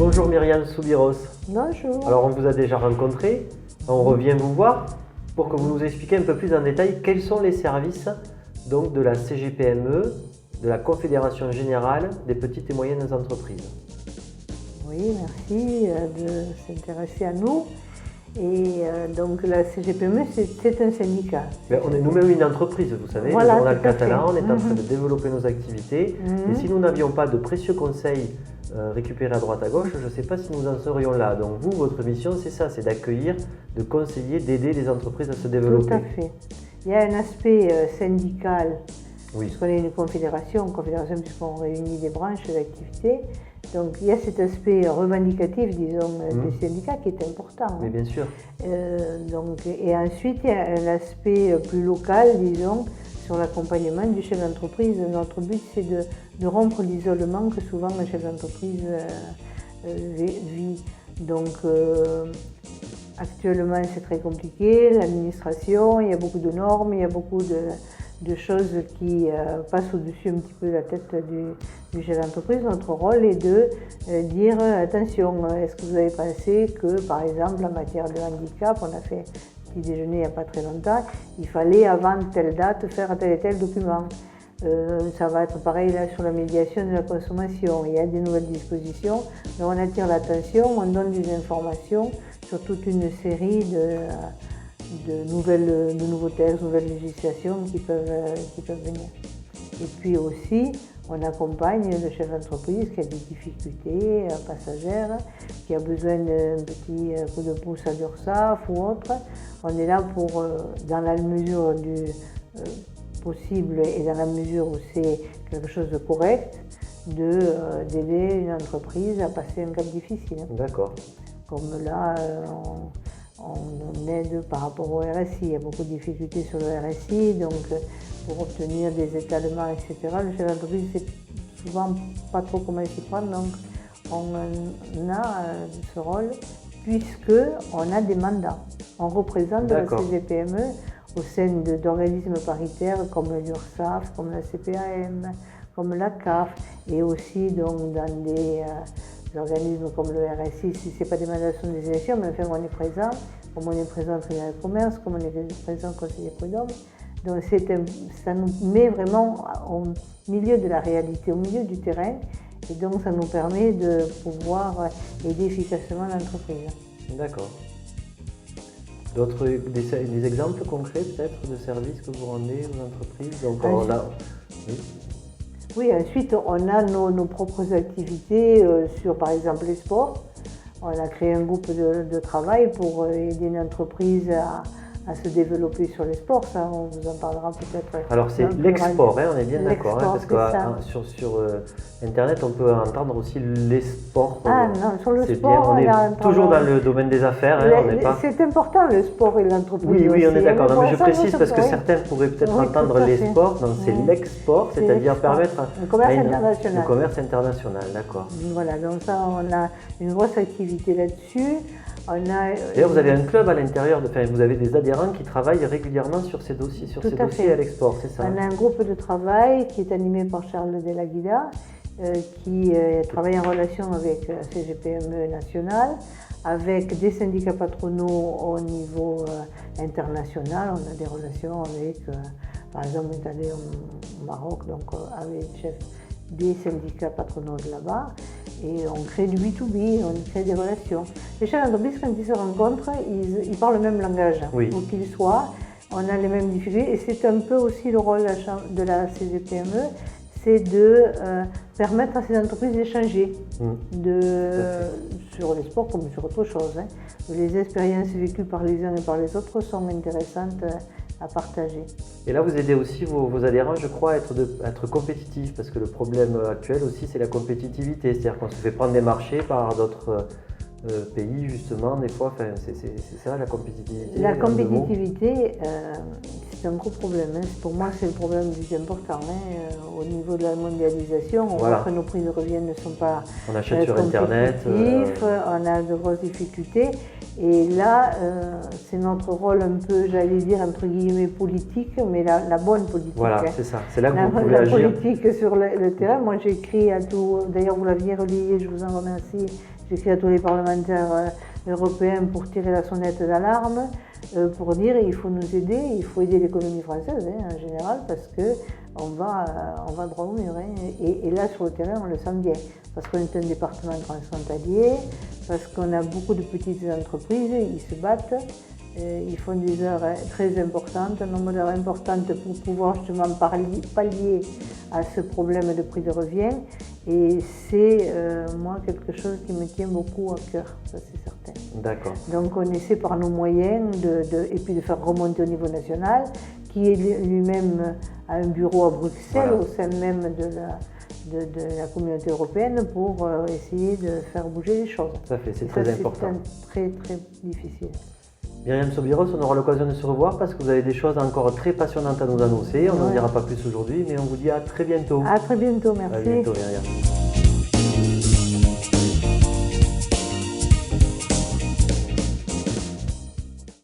Bonjour Myriam Soubiros. Bonjour. Alors on vous a déjà rencontré, on revient vous voir pour que vous nous expliquiez un peu plus en détail quels sont les services donc, de la CGPME, de la Confédération Générale des Petites et Moyennes Entreprises. Oui, merci de s'intéresser à nous. Et donc la CGPME, c'est un syndicat. Mais on est nous-mêmes une entreprise, vous savez, Voilà, le journal tout à fait. catalan, on est en train de développer nos activités. Et si nous n'avions pas de précieux conseils récupérés à droite à gauche, je ne sais pas si nous en serions là. Donc vous, votre mission, c'est ça, c'est d'accueillir, de conseiller, d'aider les entreprises à se développer. Tout à fait. Il y a un aspect syndical, Oui. puisqu'on est une confédération puisqu'on réunit des branches d'activités. Donc il y a cet aspect revendicatif, disons, des syndicats qui est important. Mais bien sûr. Et ensuite, il y a un aspect plus local, disons, sur l'accompagnement du chef d'entreprise. Notre but, c'est de rompre l'isolement que souvent un chef d'entreprise vit. Donc actuellement, c'est très compliqué, l'administration, il y a beaucoup de normes, il y a beaucoup de choses qui passent au-dessus un petit peu de la tête du chef d'entreprise. Notre rôle est de dire attention, est-ce que vous avez pensé que par exemple en matière de handicap, on a fait un petit déjeuner il n'y a pas très longtemps, il fallait avant telle date faire tel et tel document. Ça va être pareil là sur la médiation de la consommation, il y a des nouvelles dispositions, mais on attire l'attention, on donne des informations sur toute une série de nouveaux textes, nouvelles législations qui peuvent venir. Et puis aussi, on accompagne le chef d'entreprise qui a des difficultés passagères, qui a besoin d'un petit coup de pouce à l'URSSAF ou autre. On est là pour, dans la mesure du possible et dans la mesure où c'est quelque chose de correct, d'aider une entreprise à passer un cap difficile. D'accord. Comme là, on aide par rapport au RSI. Il y a beaucoup de difficultés sur le RSI, donc pour obtenir des étalements, etc. Le chef d'entreprise ne sait souvent pas trop comment s'y prendre, donc on a ce rôle puisqu'on a des mandats. On représente la CGPME au sein d'organismes paritaires comme l'URSSAF, comme la CPAM, comme la CAF, et aussi donc, dans des organismes comme le RSI, si ce n'est pas des mandats, ce sont des élections, mais enfin on est présent, comme on est présent au tribunal de commerce, comme on est présent au conseil des prud'hommes. Donc ça nous met vraiment au milieu de la réalité, au milieu du terrain, et donc ça nous permet de pouvoir aider efficacement l'entreprise. D'accord. Des exemples concrets peut-être de services que vous rendez aux entreprises? Donc, oui, ensuite on a nos propres activités sur par exemple les sports. On a créé un groupe de travail pour aider une entreprise à se développer sur les sports, ça on vous en parlera peut-être. Alors c'est l'export, on est bien d'accord, parce que sur Internet on peut entendre aussi les sports. Ah non, sur le sport, bien, on est toujours dans le domaine des affaires. C'est important le sport et l'entreprise. Oui, on est d'accord, mais je précise parce que certains pourraient peut-être entendre les sports, donc c'est l'export, c'est-à-dire permettre le commerce international. Le commerce international, d'accord. Voilà, donc ça on a une grosse activité là-dessus. D'ailleurs, vous avez un club à l'intérieur, vous avez des adhérents qui travaillent régulièrement sur ces dossiers, à l'export, c'est ça? On a un groupe de travail qui est animé par Charles Delaguida, qui travaille en relation avec la CGPME nationale, avec des syndicats patronaux au niveau international. On a des relations avec, par exemple, on est allé au Maroc, donc avec le chef des syndicats patronaux de là-bas. Et on crée du B2B, on crée des relations. Les chefs d'entreprise, quand ils se rencontrent, ils parlent le même langage, oui. Où qu'ils soient. On a les mêmes difficultés. Et c'est un peu aussi le rôle de la CGPME, c'est de permettre à ces entreprises d'échanger sur les sports comme sur autre chose. Les expériences vécues par les uns et par les autres sont intéressantes à partager. Et là, vous aidez aussi vos adhérents, je crois, à être compétitifs, parce que le problème actuel aussi, c'est la compétitivité. C'est-à-dire qu'on se fait prendre des marchés par d'autres pays, justement, des fois. C'est ça, la compétitivité. La compétitivité, c'est un gros problème. Hein. Pour moi, c'est le problème le plus important. Hein. Au niveau de la mondialisation, on voit que nos prix de revient ne sont pas on achète sur Internet. On a de grosses difficultés. Et là, c'est notre rôle un peu, j'allais dire, entre guillemets, politique, mais la bonne politique. Voilà, hein. c'est ça. C'est là que vous pouvez agir. La politique sur le terrain. Moi, j'ai écrit à tout, d'ailleurs, vous l'aviez relayé, je vous en remercie. J'ai écrit à tous les parlementaires européens pour tirer la sonnette d'alarme, pour dire il faut nous aider, il faut aider l'économie française hein, en général, parce qu'on va droit au mur. Hein. Et là, sur le terrain, on le sent bien, parce qu'on est un département transfrontalier, parce qu'on a beaucoup de petites entreprises, ils se battent, ils font des heures très importantes, un nombre d'heures importantes pour pouvoir justement pallier à ce problème de prix de revient. Et c'est, moi, quelque chose qui me tient beaucoup à cœur, ça c'est certain. D'accord. Donc on essaie par nos moyens, et puis de faire remonter au niveau national, qui lui-même a un bureau à Bruxelles, voilà, au sein même de la communauté européenne, pour essayer de faire bouger les choses. Ça fait, c'est très important. C'est très difficile. Myriam Sobiros, on aura l'occasion de se revoir parce que vous avez des choses encore très passionnantes à nous annoncer. On n'en dira pas plus aujourd'hui, mais on vous dit à très bientôt. À très bientôt, merci. À bientôt, Myriam.